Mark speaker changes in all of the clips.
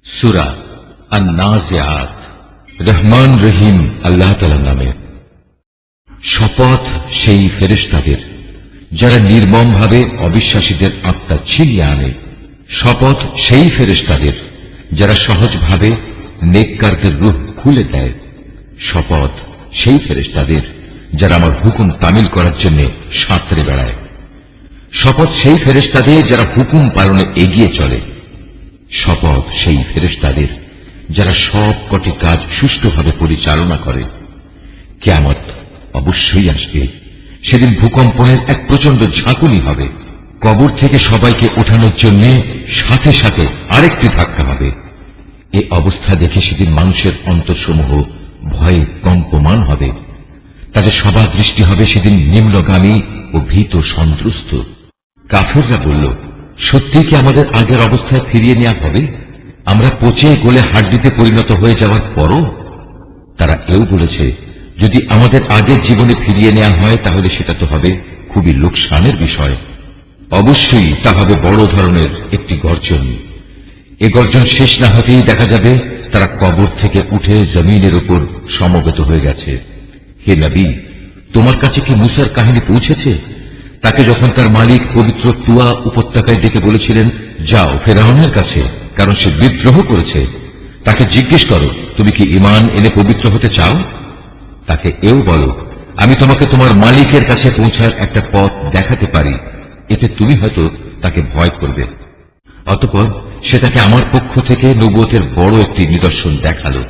Speaker 1: সূরা আন-নাজিআত। রহমান রহিম আল্লাহ তাআলার নামে। শপথ সেই ফেরেশতাদের যারা নির্মমভাবে অবিশ্বাসীদের আত্মা ছিনিয়ে আনে। শপথ সেই ফেরেশতাদের যারা সহজভাবে নেককারদের রূহ খুলে দেয়। শপথ সেই ফেরেশতাদের যারা আমার হুকুম তামিল করার জন্য সাঁতরে বেড়ায়। শপথ সেই ফেরেশতাদের যারা হুকুম পালনে এগিয়ে চলে। শপথ সেই ফেরেশতাদের যারা সব কটি কাজ সুষ্ঠুভাবে পরিচালনা করে। কিয়ামত অবশ্যই আসবে। সেদিন ভূকম্পনের এক প্রচন্ড ঝাঁকুনি হবে। কবর থেকে সবাইকে ওঠানোর জন্য সাথে সাথে আরেকটি ধাক্কা হবে। এ অবস্থা দেখে সেদিন মানুষের অন্তরসমূহ ভয়ে কম্পমান হবে। তাদের সবার দৃষ্টি হবে সেদিন নিম্নগামী ও ভীত সন্ত্রস্ত। কাফেররা বলল, সত্যি কি আমাদের আগের অবস্থায় ফিরিয়ে নেওয়া হবে, আমরা পচে গলে হাড্ডিতে পরিণত হয়ে যাওয়ার পরও? তারা এও বলেছে, যদি আমাদের আগের জীবনে ফিরিয়ে নেওয়া হয় তাহলে সেটা তো হবে খুবই লোকসানের বিষয়। অবশ্যই তা হবে বড় ধরনের একটি গর্জন। এ গর্জন শেষ না হতেই দেখা যাবে তারা কবর থেকে উঠে জমিনের উপর সমবেত হয়ে গেছে। হে নবী, তোমার কাছে কি মুসার কাহিনী পৌঁছেছে? তাকে যখন তার মালিক পবিত্র তুয়া উপত্যকায় ডেকে বলেছিলেন, যাও ফেরাউনের কাছে, কারণ সে বিদ্রোহ করেছে। তাকে জিজ্ঞেস করো, তুমি কি ঈমান এনে পবিত্র হতে চাও? তাকে এও বলো, আমি তোমাকে তোমার মালিকের কাছে পৌঁছার একটা পথ দেখাতে পারি, এতে তুমি হয়তো তাকে ভয় করবে। অতঃপর সে তাকে আমার পক্ষ থেকে নবুয়তের বড় একটি নিদর্শন দেখালো।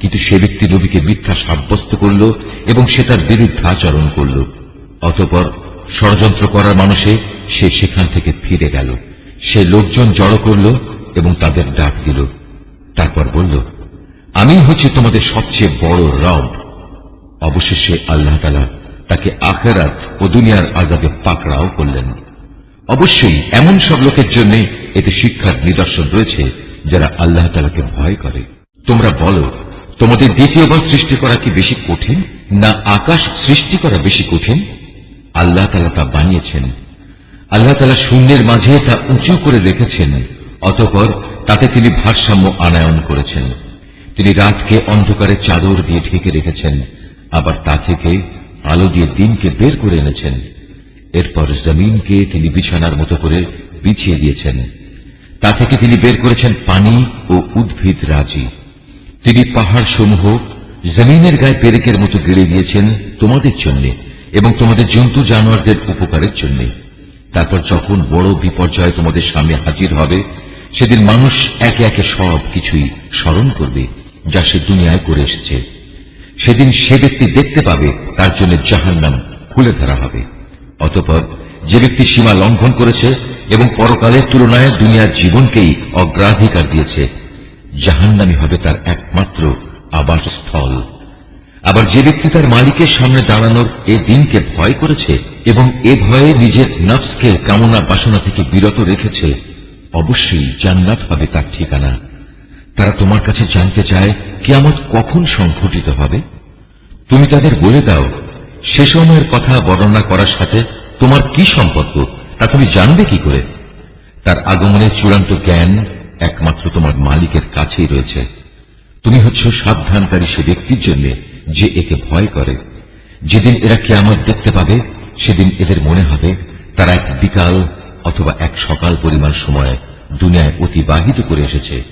Speaker 1: কিন্তু সে ব্যক্তি নবীকে মিথ্যা সাব্যস্ত করল এবং সে তার বিরুদ্ধাচরণ করল। অতঃপর ষড়যন্ত্র করার মানুষে সে সেখান থেকে ফিরে গেল। সে লোকজন জড়ো করল এবং তাদের ডাক দিল। তারপর বলল, আমি হচ্ছি তোমাদের সবচেয়ে বড় রব। অবশেষে আল্লাহ তাআলা তাকে আখিরাত ও দুনিয়ার আযাবে পাকড়াও করলেন। অবশ্যই এমন সব লোকের জন্য এতে শিক্ষার নিদর্শন রয়েছে যারা আল্লাহ তাআলাকে ভয় করে। তোমরা বলো, তোমাদের দ্বিতীয়বার সৃষ্টি করা কি বেশি কঠিন, না আকাশ সৃষ্টি করা বেশি কঠিন? আল্লাহ তাআলা তা বানিয়েছেন। আল্লাহ তাআলা শূন্যের মাঝে তা উঁচু করে রেখেছেন। অতঃপর তাতে তিনি ভারসাম্য আনায়ন করেছেন। তিনি রাতকে অন্ধকারে চাদর দিয়ে ঢেকে রেখেছেন, আবার তা থেকে আলো দিয়ে দিনকে বের করে এনেছেন। এরপর জমিনকে তিনি বিছানার মতো করে বিছিয়ে দিয়েছেন। তা থেকে তিনি বের করেছেন পানি ও উদ্ভিদ রাজি। তিনি পাহাড় সমূহ জমিনের গায়ে পেরেকের মতো গেড়ে দিয়েছেন তোমাদের জন্য এবং তোমাদের জন্তু জানোয়ারদের উপকারের জন্য। তারপর যখন বড় বিপর্যয় তোমাদের সামনে হাজির হবে, সেদিন মানুষ একে একে সব কিছুই স্মরণ করবে যা সে দুনিয়ায় করে এসেছে। সেদিন সে ব্যক্তি দেখতে পাবে তার জন্য জাহান্নাম খুলে ধরা হবে। অতঃপর যে ব্যক্তি সীমা লঙ্ঘন করেছে এবং পরকালের তুলনায় দুনিয়ার জীবনকেই অগ্রাধিকার দিয়েছে, জাহান্নামই হবে তার একমাত্র আবাসস্থল। আবার যে ব্যক্তি তার মালিকের সামনে দাঁড়ানোর এ দিনকে ভয় করেছে এবং এ ভয়ে নিজের নফসকে কামনা বাসনা থেকে বিরত রেখেছে, অবশ্যই জান্নাত হবে তার ঠিকানা। তারা তোমার কাছে জানতে চায় কিয়ামত কখন সংঘটিত হবে। তুমি তাদের বলে দাও, সে সময়ের কথা বর্ণনা করার সাথে তোমার কি সম্পর্ক, তা তুমি জানবে কি করে? তার আগমনের চূড়ান্ত জ্ঞান একমাত্র তোমার মালিকের কাছেই রয়েছে। তুমি হচ্ছ সাবধানকারী সে ব্যক্তির জন্য যে একে ভয় করে। যেদিন এরা কিয়ামত দেখতে পাবে, সেদিন এদের মনে হবে তারা এক বিকাল অথবা এক সকাল পরিমাণ সময় দুনিয়ায় অতিবাহিত করে এসেছে।